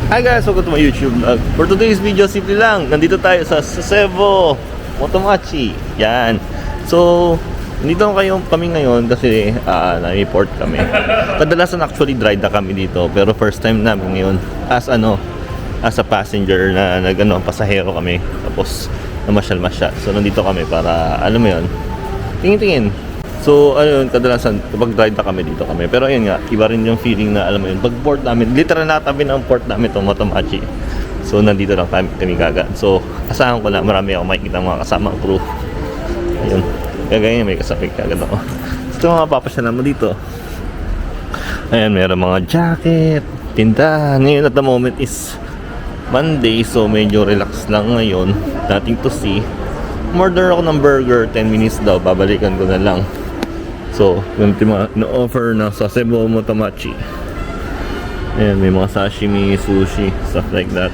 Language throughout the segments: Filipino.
Hi guys, welcome to my YouTube vlog. For today's video, simple lang. Nandito tayo sa Sasebo Motomachi. Yan. So, nandito kami ngayon kasi na-report kami. Kadalasan actually drive na kami dito, pero first time namin ngayon as a passenger na pasahero kami. Tapos namasyal-masyal. So, nandito kami para alam mo 'yon. Tingin-tingin. So, ayun, kadalasan kapag drive na kami dito kami. Pero ayun nga, iba rin yung feeling na alam mo yun. Pag port namin, literal na tabi ng port namin itong Motomachi. So, nandito lang kami kagad. So, asahan ko na marami ako makikita mga kasamang crew. Ayun. Kagaya may kasapig kagad ako. So, mga papasyalan mo dito. Ayan, meron mga jacket, tindahan. Ngayon at the moment is Monday. So, medyo relax lang ngayon. Nothing to see. Order ako ng burger, 10 minutes daw. Babalikan ko na lang. So, ganito mga na-offer na sa Sasebo Motomachi. Ayan, may mga sashimi, sushi, stuff like that.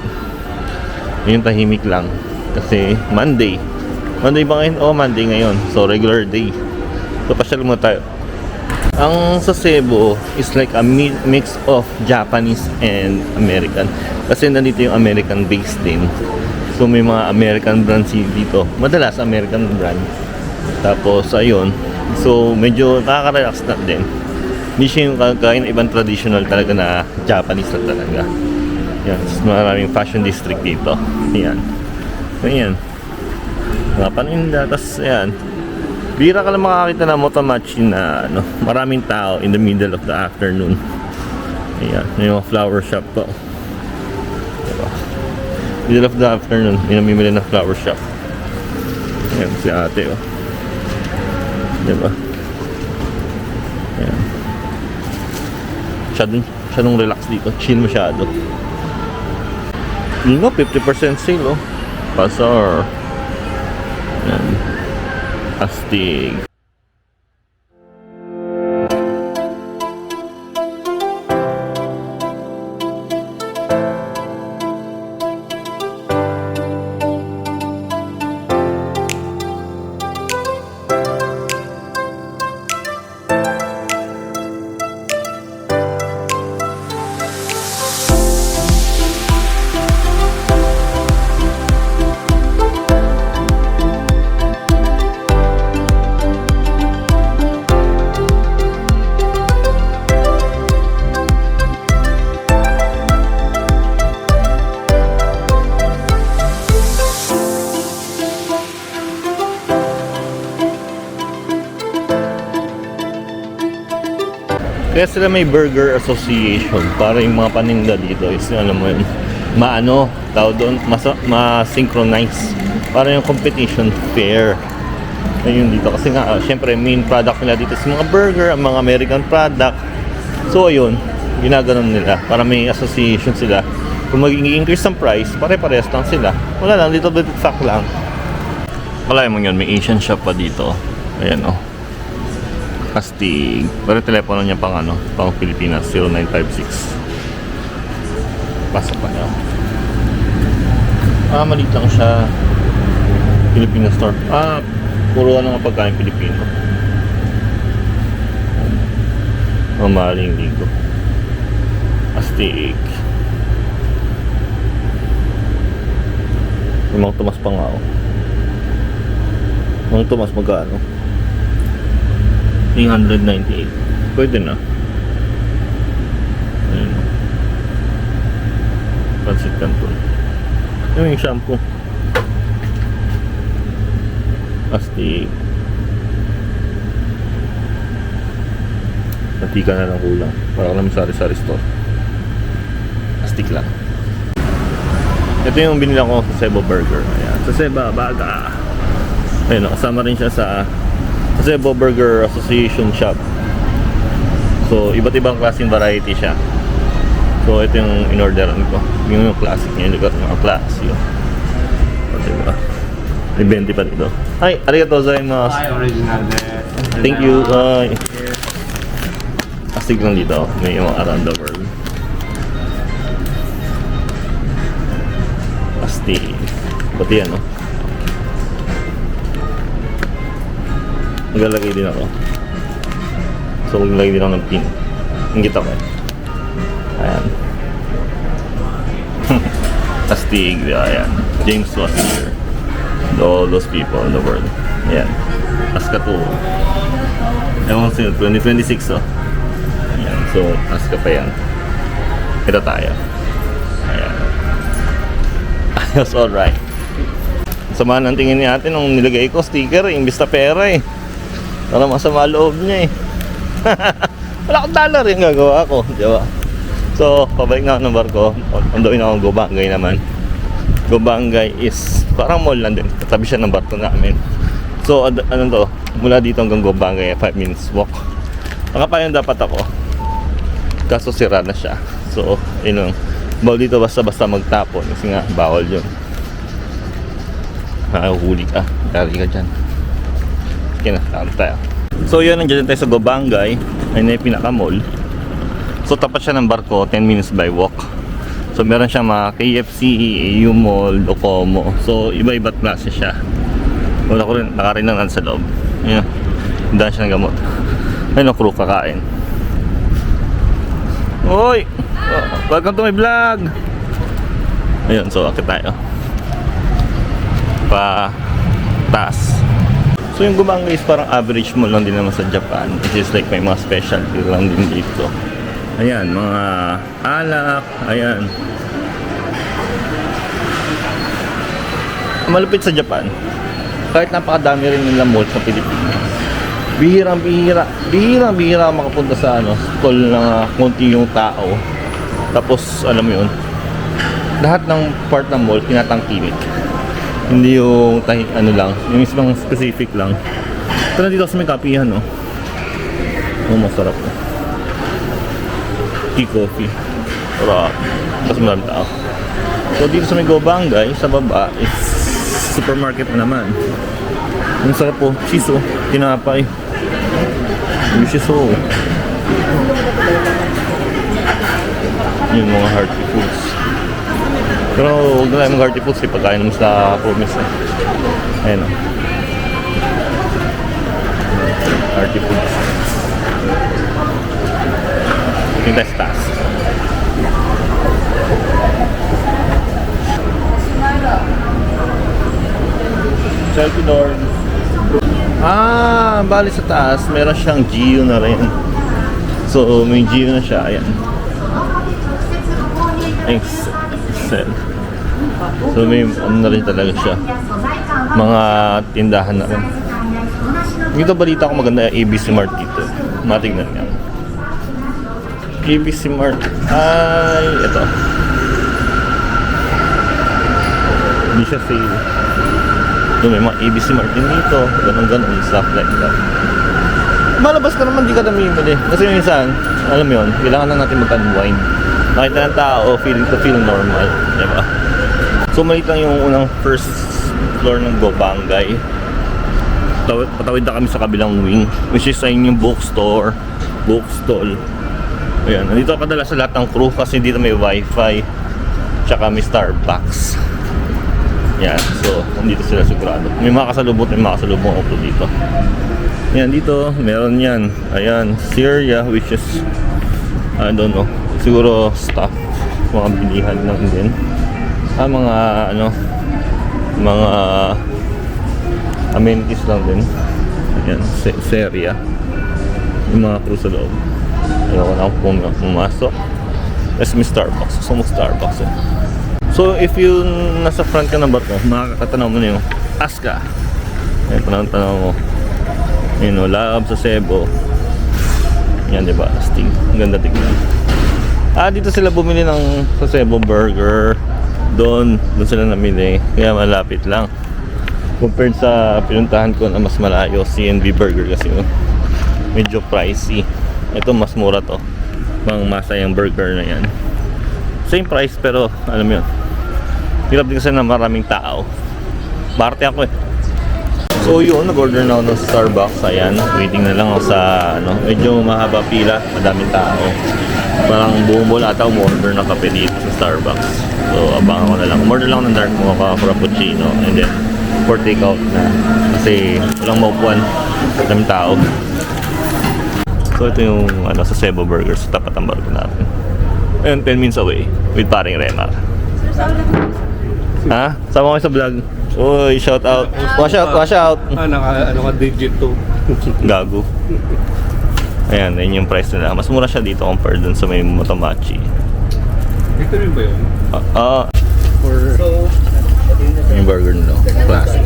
Ngayon tahimik lang. Kasi Monday. Monday ba ngayon? Oh, Monday ngayon. So, regular day. So, pasyal mo tayo. Ang Sasebo is like a mix of Japanese and American. Kasi nandito yung American base din. So, may mga American brands dito. Madalas American brand. Tapos, ayun. So, medyo nakaka-relax na din. Hindi siya yung kakain ibang traditional talaga na Japanese na talaga. Yan. So, maraming fashion district dito. Yan. Ayan. Mga paninda. Tapos, ayan. Bira ka lang makakita na Motomachi na maraming tao in the middle of the afternoon. Ayan. May mga flower shop po. Diba? Middle of the afternoon. May namimili ng flower shop. Ayan. Si ate, oh. Diba? Ayan. Masyadong relax dito. Chill masyado. Yun nga, 50% sale, oh. Pasar. Ayan. Astig. Kaya sila may burger association para yung mga paninda dito is alam mo yun, tawag doon, ma-synchronize para yung competition fair. Ayun dito kasi nga syempre main product nila dito is mga burger, ang mga American product. So ayun, ginaganon nila para may association sila. Kung mag-increase ang price, pare-parehas lang sila. Wala lang, little bit fact lang. Wala mo yun, may Asian shop pa dito. Ayan oh. Astig. Pero telepono niya pang pang Pilipinas 0956. Pasok pa niya. Maliit lang siya. Pilipinas store. Puro nga pagkain Pilipino. Mamahaling dito. Astig. May mga Tomas pa nga, oh. Mga Tomas magkano? 398. Pwede na. Ayun. Pancit Canton. Yung shampoo. Astig. Mantika na lang kulang. Para lang sari-sari store. Astig lang. Ito yung binili ko sa Sasebo Burger. Ayan. Sasebo Baga. Ayun, kasama rin siya sa Sasebo Burger Association Shop. So, iba't ibang klaseng variety siya. So, ito yung in-orderan ko. Yung classic niya, yung lugar ng classic. O, diba? May 20 pa dito. Hi, arigatou gozaimasu. Hi, original de. Thank you. Astig lang dito. May yung around the world. Astig. Pati yan, no? Maglalagay din ako. So, maglalagay din ako ng pin. Ang kita ko. Ayan. Astig, ayan. James was here. All those people in the world. Ayan. Aska 2. Ewan ko 2026 oh. Ayan. So, Aska pa yan. Ito tayo. Ayan. Ayos, alright. Sama ng tingin ni ate nung nilagay ko sticker imbis na pera eh. Para masama loob niya eh. Wala akong dollar yung gagawa ko, di ba? So, pabalik na ako ng barko. Andoin ako Gobangay naman. Gobangay is parang mall lang din. Katabi siya ng barko namin. So, ano to? Mula dito hanggang Gobangay, 5 minutes walk. Nakapayan dapat ako. Kaso sira na siya. So, yun lang. Bawal dito basta-basta magtapon. Kasi nga, bawal yun. Huli ka. Dari ka dyan. Okay na, tama tayo. So, yun, nandiyan tayo sa Gobangay. Ayun na yung pinaka-mall. So, tapat siya ng barko, 10 minutes by walk. So, meron siya mga KFC, AU Mall, Docomo. So, iba-iba't klase siya. Wala ko rin, nakarinan sa loob. Ayun, daan siya ng gamot. Ayun, crew kakain. Hoy! Welcome to my vlog! Ayun, so, akit tayo. Pa-taas. So, yung Gobangay is parang average mall lang din naman sa Japan. It is like may mga specialty lang din dito. Ayan, mga alak, ayan. Malupit sa Japan. Kahit napakadami rin nilang mall sa Pilipinas. Bihirang-bihira makapunta sa stall na konti yung tao. Tapos, alam mo yun, lahat ng part ng mall, tinatangkilik. Hindi yung lang, yung isang specific lang. Pero dito sa may kapihan, no? Oh, masarap na. Tea coffee. Sarap. Tapos maraming tao. So dito sa may Gobangay, sa baba is supermarket na naman. Ang sarap po, shiso, tinapay. Yung shiso. Yung mga hearty foods. Pero huwag na tayo mag-hearty foods eh, pagkain naman sa promise eh. Ayan o. Hearty foods. Yung tayo sa taas. Selfie door. Bali sa taas, meron siyang Gio na rin. So, may Gio na siya, ayan. Excel. So, may na rin talaga siya. Mga tindahan na rin. Dito balita ko maganda yung ABC Mart dito. Matignan niya. ABC Mart ay ito. Hindi siya sale. May mga ABC Mart din dito. Ganun, stuff like that. Malabas ka naman, di ka namimili. Kasi minsan, alam mo yun, kailangan na natin mag-unwind. Nakita ng tao, feeling to feel normal. Diba? So, maliit lang yung unang first floor ng Gobangay. Patawid na kami sa kabilang wing, which is ayun yung bookstore, bookstall. Ayan, nandito kadala sa lahat ng crew kasi dito may wifi, tsaka may Starbucks. Yan, so nandito sila sigurado. May mga kasalubong ako dito. Yan, dito meron yan. Ayan, Syria, which is I don't know, siguro stuff, mga bilihan lang din. Mga mga amenities lang din. Ayan, Syria. Yung mga crew sa loob. Ayoko na akong pumasok. Kasi may Starbucks. Gusto mo Starbucks eh. So, if you nasa front ka ng barko, makakatanaw mo na yung Aska. Ayan, panahon-tanaw mo. Yun o, Lab sa Cebu. Yan, diba? Astig. Ang ganda tignan. Dito sila bumili ng sa Cebu burger. Doon sila namili. Kaya malapit lang. Compared sa pinuntahan ko na mas malayo, C&B Burger kasi medyo pricey. Ito mas mura to. Pang masayang burger na yan. Same price pero alam mo yun, hirap din kasi na maraming tao. Parte ako eh. So yun, nag-order na ako ng Starbucks. Ayan, waiting na lang ako sa medyo mahaba pila, madaming tao. Parang buong bola ata umorder ng kape dito sa Starbucks. So abangan ko na lang. Umorder lang ng dark mocha, frappuccino, and then for takeout na. Kasi walang maupuan, madaming tao. So ito yung sa Cebu Burgers, tapat ang barko natin. Ayun, 10 minutes away with paring Remar. Ha? Sama ko sa vlog. Uy, shout out. Wash out, wash out. Ano ka digit to? Gago. Ayan, yun yung price nila. Mas mura siya dito compared dun sa may Motomachi. Ito rin ba yun? Or yung burger nila. Classic.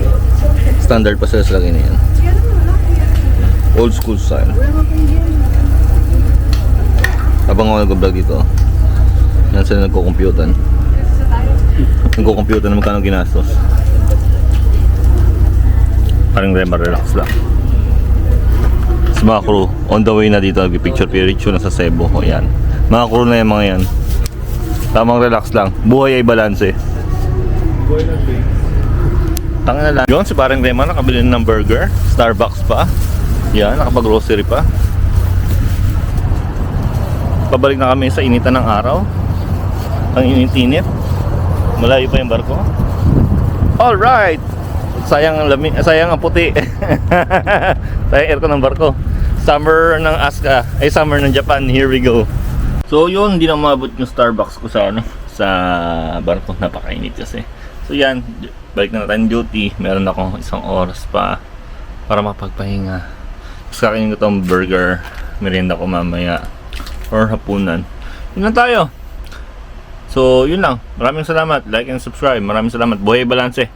Standard pa sila sa lagay na yan. Old school style. Habang ako nag-vlog dito, yan sila nagko-computan. Nagko-computan na magkano ginastos. Parang relax lang. Sa mga crew, on the way na dito, nag-picture-picture na sa Cebu. O yan. Mga crew na yung mga yan. Tamang relax lang. Buhay ay balanse. Boy na big. Tanga na lang. Yun, si parang Rema nakabili ng burger. Starbucks pa. Yan, nakapag-grocery pa. Pabalik na kami sa initan ng araw. Ang init-init. Malayo pa yung barko. Alright! Sayang ang lamig, sayang ang puti. Sayang aircon ng barko. Summer ng Aska, ay summer ng Japan. Here we go. So yun, hindi na maabot yung Starbucks ko sa sa barko. Napakainit kasi. So yan, balik na natin duty. Meron akong 1 oras pa para mapagpahinga. Tapos kakainin ko tong burger. Merienda ko mamaya or hapunan. Yun lang tayo. So yun lang. Maraming salamat. Like and subscribe. Maraming salamat. Buhay balanse.